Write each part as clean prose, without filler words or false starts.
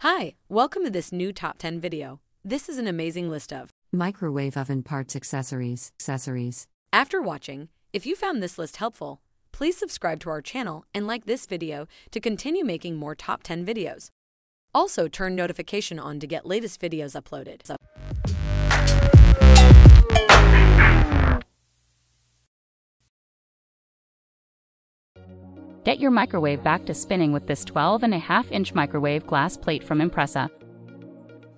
Hi, welcome to this new Top 10 video. This is an amazing list of microwave oven parts accessories. After watching, if you found this list helpful, please subscribe to our channel and like this video to continue making more Top 10 videos. Also, turn notification on to get latest videos uploaded. Get your microwave back to spinning with this 12.5-inch microwave glass plate from Impressa.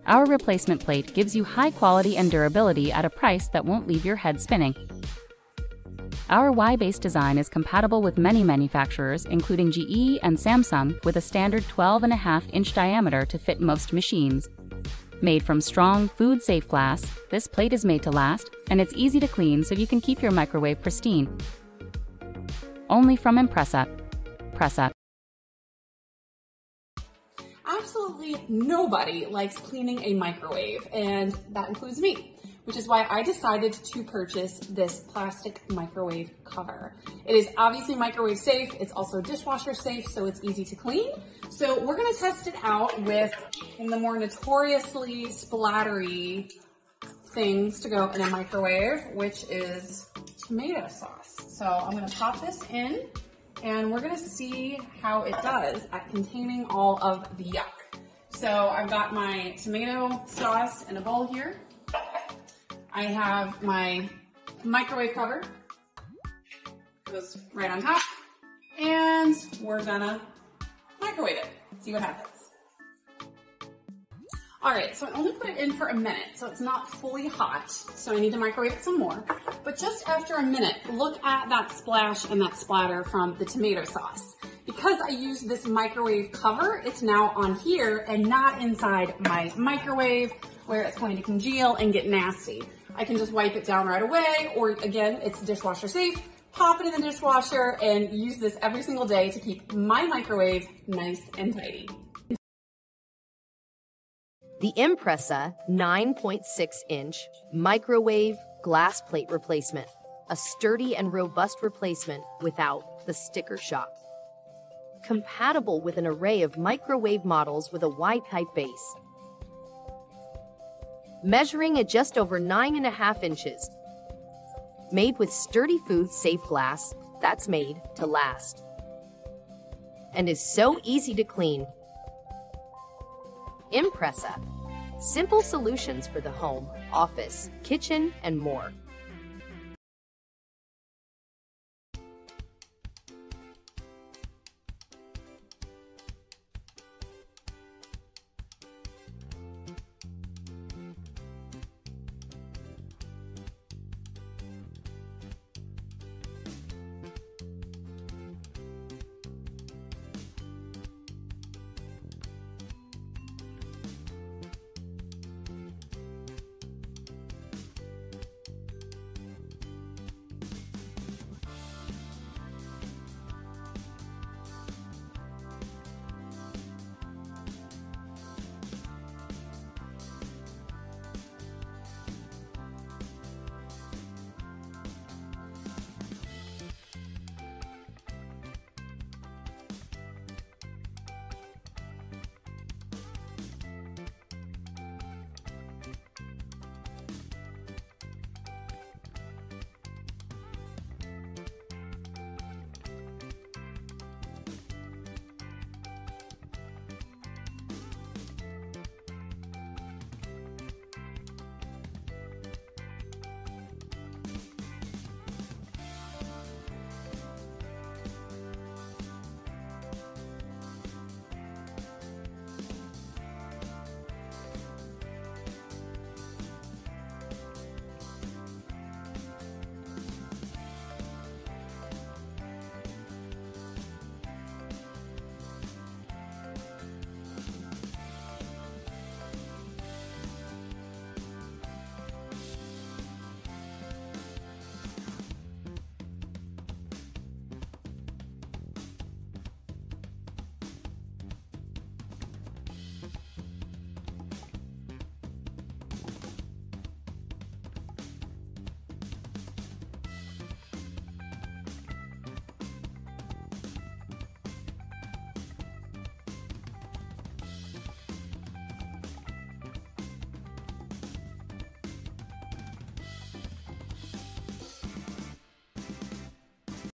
Our replacement plate gives you high quality and durability at a price that won't leave your head spinning. Our Y-based design is compatible with many manufacturers, including GE and Samsung, with a standard 12.5-inch diameter to fit most machines. Made from strong, food-safe glass, this plate is made to last, and it's easy to clean so you can keep your microwave pristine. Only from Impressa. Absolutely nobody likes cleaning a microwave, and that includes me, which is why I decided to purchase this plastic microwave cover. It is obviously microwave safe, it's also dishwasher safe, so it's easy to clean. So we're gonna test it out with the more notoriously splattery things to go in a microwave, which is tomato sauce. So I'm gonna pop this in, and we're gonna see how it does at containing all of the yuck. So I've got my tomato sauce in a bowl here. I have my microwave cover, goes right on top, and we're gonna microwave it, see what happens. All right, so I only put it in for a minute, so it's not fully hot, so I need to microwave it some more. But just after a minute, look at that splash and that splatter from the tomato sauce. Because I used this microwave cover, it's now on here and not inside my microwave where it's going to congeal and get nasty. I can just wipe it down right away, or again, it's dishwasher safe, pop it in the dishwasher and use this every single day to keep my microwave nice and tidy. The Impressa 9.6-inch microwave glass plate replacement, a sturdy and robust replacement without the sticker shock. Compatible with an array of microwave models with a Y-type base. Measuring at just over 9.5 inches. Made with sturdy food-safe glass that's made to last. And is so easy to clean. Impressa. Simple solutions for the home, office, kitchen, and more.